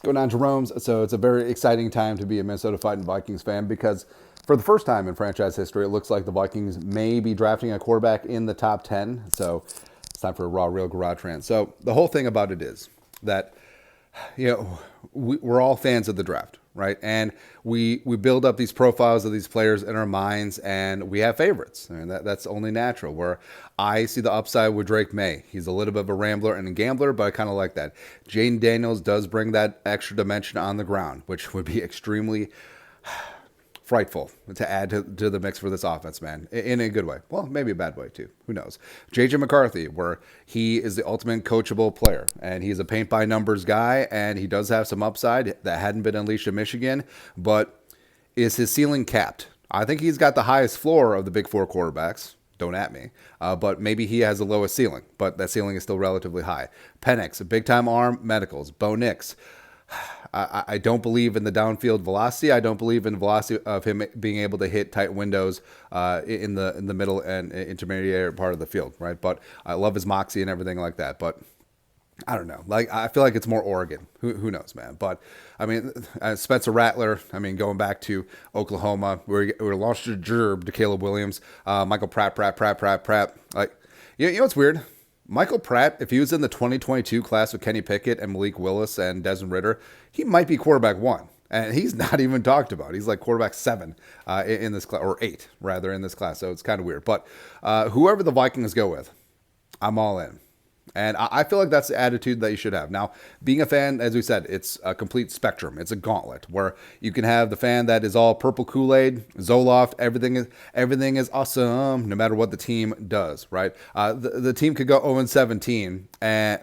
Going on, Jerome's. So it's a very exciting time to be a Minnesota Vikings fan because for the first time in franchise history, it looks like the Vikings may be drafting a quarterback in the top 10. So it's time for a raw, real garage rant. So the whole thing about it is that, we're all fans of the draft, right? And we build up these profiles of these players in our minds, and we have favorites. I mean, that's only natural. Where I see the upside with Drake May. He's a little bit of a rambler and a gambler, but I kind of like that. Jaden Daniels does bring that extra dimension on the ground, which would be extremely frightful to add to the mix for this offense, man, in a good way. Well, maybe a bad way too. Who knows? JJ McCarthy, where he is the ultimate coachable player, and he's a paint by numbers guy, and he does have some upside that hadn't been unleashed in Michigan, but is his ceiling capped? I think he's got the highest floor of the big four quarterbacks. Don't at me. But maybe he has the lowest ceiling, but that ceiling is still relatively high. Penix, a big-time arm, medicals. Bo Nix. I don't believe in the downfield velocity. I don't believe in the velocity of him being able to hit tight windows in the middle and intermediate part of the field, right? But I love his moxie and everything like that. But I don't know. Like, I feel like it's more Oregon. Who knows, man? But I mean, Spencer Rattler. I mean, going back to Oklahoma, we launched a gerb to Caleb Williams, Michael Pratt. Like, you know what's weird? Michael Pratt, if he was in the 2022 class with Kenny Pickett and Malik Willis and Desmond Ridder, he might be quarterback 1. And he's not even talked about. He's like quarterback 7 in this class, or 8, rather, in this class. So it's kind of weird. But whoever the Vikings go with, I'm all in. And I feel like that's the attitude that you should have. Now, being a fan, as we said, it's a complete spectrum. It's a gauntlet where you can have the fan that is all purple Kool-Aid, Zoloft, everything is awesome, no matter what the team does, right? The team could go 0-17,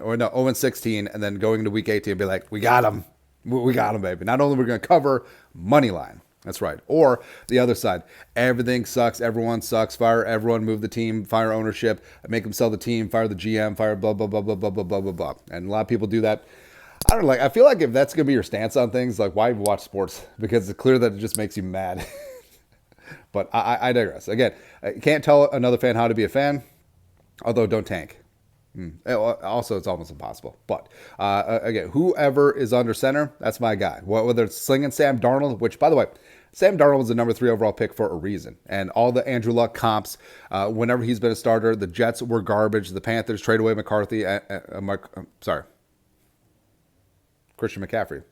or 0-16, and then going into week 18 and be like, we got him. We got him, baby. Not only are we going to cover, money line. That's right. Or the other side, everything sucks, everyone sucks, fire everyone, move the team, fire ownership, make them sell the team, fire the GM, fire blah, blah, blah, blah, blah, blah, blah, blah, blah. And a lot of people do that. I don't know, I feel like if that's going to be your stance on things, like, why even watch sports? Because it's clear that it just makes you mad. But I digress. Again, I can't tell another fan how to be a fan, although don't tank. Also, it's almost impossible. But again, whoever is under center, that's my guy. Whether it's slinging Sam Darnold, which, by the way, Sam Darnold was the number 3 overall pick for a reason. And all the Andrew Luck comps, whenever he's been a starter, the Jets were garbage. The Panthers trade away McCarthy. Christian McCaffrey.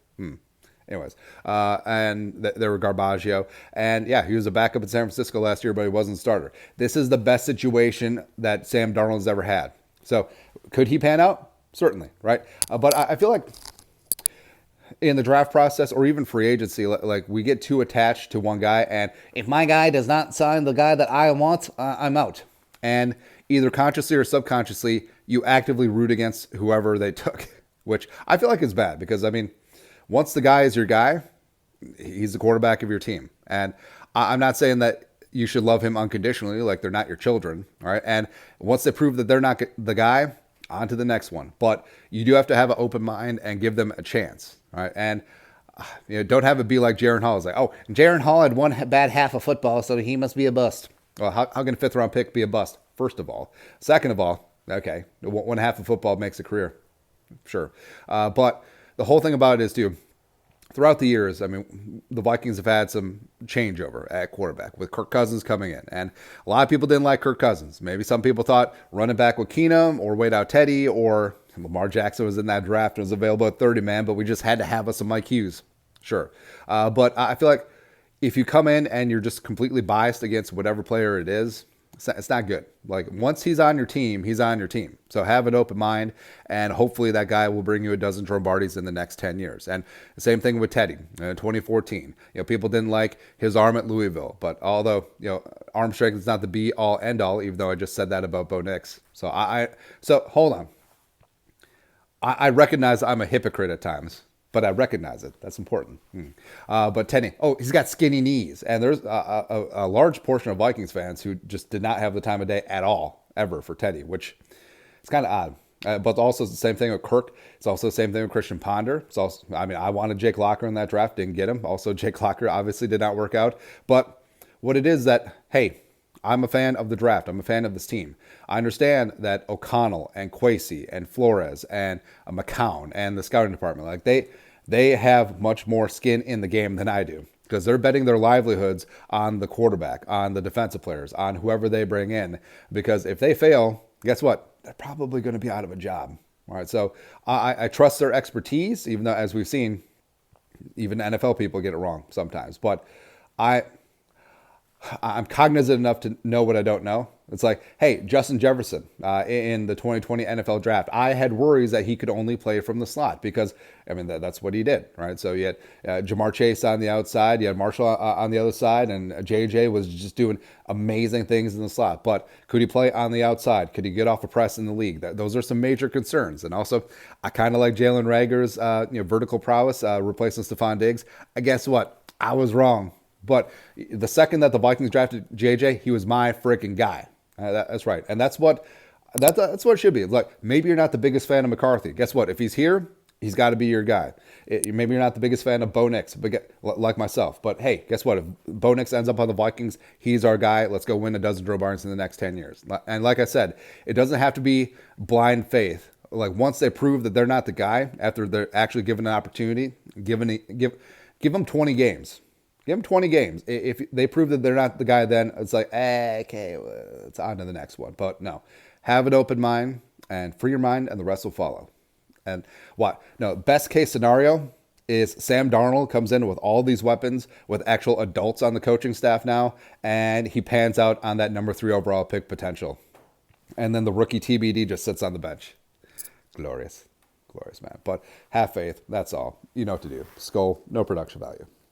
Anyways, and there were Garbaggio. And yeah, he was a backup in San Francisco last year, but he wasn't a starter. This is the best situation that Sam Darnold has ever had. So could he pan out? Certainly, right? But I feel like in the draft process or even free agency, like, we get too attached to one guy. And if my guy does not sign the guy that I want, I'm out. And either consciously or subconsciously, you actively root against whoever they took, which I feel like is bad because, I mean, once the guy is your guy, he's the quarterback of your team. And I'm not saying that you should love him unconditionally, like they're not your children, all right? And once they prove that they're not the guy, on to the next one. But you do have to have an open mind and give them a chance, all right? And don't have it be like Jaren Hall. It's like, oh, Jaren Hall had one bad half of football, so he must be a bust. Well, how can a 5th-round pick be a bust, first of all? Second of all, okay, one half of football makes a career, sure. But the whole thing about it is, too, throughout the years, I mean, the Vikings have had some changeover at quarterback with Kirk Cousins coming in. And a lot of people didn't like Kirk Cousins. Maybe some people thought running back with Keenum or wait out Teddy, or Lamar Jackson was in that draft and was available at 30, man, but we just had to have us some Mike Hughes. Sure. But I feel like if you come in and you're just completely biased against whatever player it is, it's not good. Like, once he's on your team, he's on your team. So have an open mind, and hopefully that guy will bring you a dozen Trombardis in the next 10 years. And the same thing with Teddy in 2014. People didn't like his arm at Louisville, but although, arm strength is not the be all end all, even though I just said that about Bo Nix. So so hold on. I recognize I'm a hypocrite at times, but I recognize it. That's important. But Teddy, he's got skinny knees. And there's a large portion of Vikings fans who just did not have the time of day at all, ever, for Teddy, which is kind of odd. But also it's the same thing with Kirk. It's also the same thing with Christian Ponder. It's also, I wanted Jake Locker in that draft, didn't get him. Also, Jake Locker obviously did not work out. But what it is that, hey, I'm a fan of the draft. I'm a fan of this team. I understand that O'Connell and Kwesi and Flores and McCown and the scouting department, like they have much more skin in the game than I do, because they're betting their livelihoods on the quarterback, on the defensive players, on whoever they bring in. Because if they fail, guess what? They're probably going to be out of a job. All right, so I trust their expertise, even though, as we've seen, even NFL people get it wrong sometimes. But I'm cognizant enough to know what I don't know. It's like, hey, Justin Jefferson in the 2020 NFL draft, I had worries that he could only play from the slot because, I mean, that's what he did, right? So you had Jamar Chase on the outside, you had Marshall on the other side, and JJ was just doing amazing things in the slot. But could he play on the outside? Could he get off a press in the league? Those are some major concerns. And also, I kind of like Jalen Reagor's vertical prowess replacing Stephon Diggs. Guess what? I was wrong. But the second that the Vikings drafted JJ, he was my freaking guy. That's right. And that's what it should be. Like, maybe you're not the biggest fan of McCarthy. Guess what? If he's here, he's got to be your guy. Maybe you're not the biggest fan of Bo Nix, like myself. But hey, guess what? If Bo Nix ends up on the Vikings, he's our guy. Let's go win a dozen Joe Barnes in the next 10 years. And like I said, it doesn't have to be blind faith. Like, once they prove that they're not the guy, after they're actually given an opportunity, give them 20 games. Give them 20 games. If they prove that they're not the guy, then it's like, okay, well, it's on to the next one. But no, have an open mind and free your mind, and the rest will follow. And what? No, best case scenario is Sam Darnold comes in with all these weapons, with actual adults on the coaching staff now, and he pans out on that number 3 overall pick potential. And then the rookie TBD just sits on the bench. Glorious, man. But have faith. That's all. You know what to do. Skull, no production value.